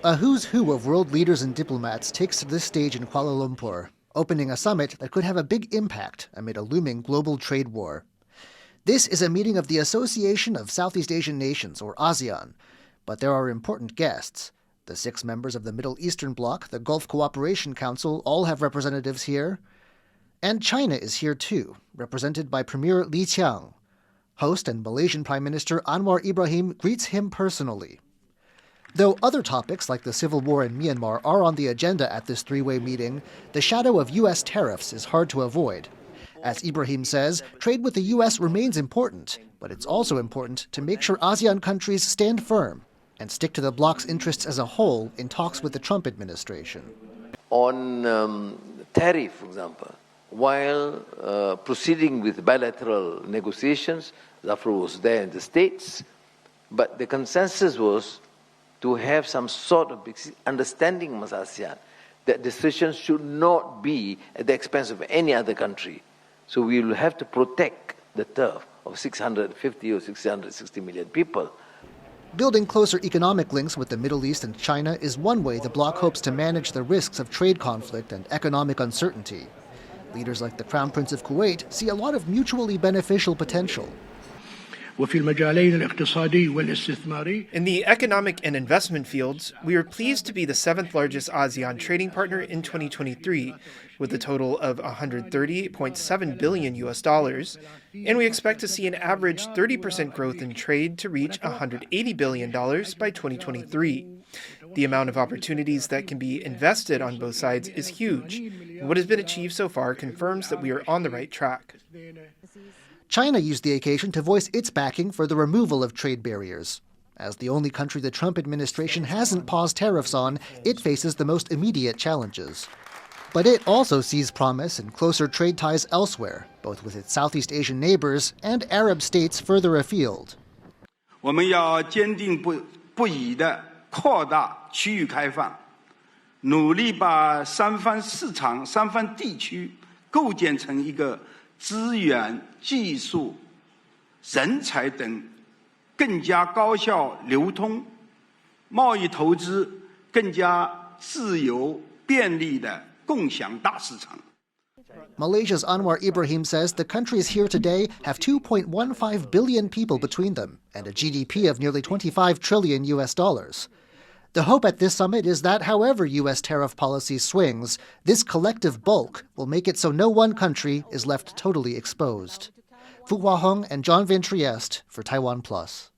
A who's who of world leaders and diplomats takes to this stage in Kuala Lumpur, opening a summit that could have a big impact amid a looming global trade war. This is a meeting of the Association of Southeast Asian Nations, or ASEAN, but there are important guests. The 6 members of the Middle Eastern bloc, the Gulf Cooperation Council, all have representatives here. And China is here too, represented by Premier Li Qiang. Host and Malaysian Prime Minister Anwar Ibrahim greets him personally. Though other topics like the civil war in Myanmar are on the agenda at this three-way meeting, the shadow of U.S. tariffs is hard to avoid. As Ibrahim says, trade with the U.S. remains important, but it's also important to make sure ASEAN countries stand firm and stick to the bloc's interests as a whole in talks with the Trump administration. On tariff, for example, while proceeding with bilateral negotiations, Zafar was there in the States, but the consensus was to have some sort of understanding amongst ASEAN that decisions should not be at the expense of any other country. So we will have to protect the turf of 650 or 660 million people. Building closer economic links with the Middle East and China is one way the bloc hopes to manage the risks of trade conflict and economic uncertainty. Leaders like the Crown Prince of Kuwait see a lot of mutually beneficial potential. In the economic and investment fields, we are pleased to be the 7th largest ASEAN trading partner in 2023, with a total of $130.7 billion, and we expect to see an average 30% growth in trade to reach $180 billion by 2023. The amount of opportunities that can be invested on both sides is huge, and what has been achieved so far confirms that we are on the right track. China used the occasion to voice its backing for the removal of trade barriers. As the only country the Trump administration hasn't paused tariffs on, it faces the most immediate challenges. But it also sees promise in closer trade ties elsewhere, both with its Southeast Asian neighbors and Arab states further afield. 我们要坚定不移地扩大区域开放，努力把三方市场、三方地区构建成一个资源、技术、人才等更加高效流通、贸易投资更加自由便利的共享大市场。 Malaysia's Anwar Ibrahim says the countries here today have 2.15 billion people between them and a GDP of nearly 25 trillion US dollars. The hope at this summit is that however U.S. tariff policy swings, this collective bulk will make it so no one country is left totally exposed. Fuhua and John Van Trieste for TaiwanPlus.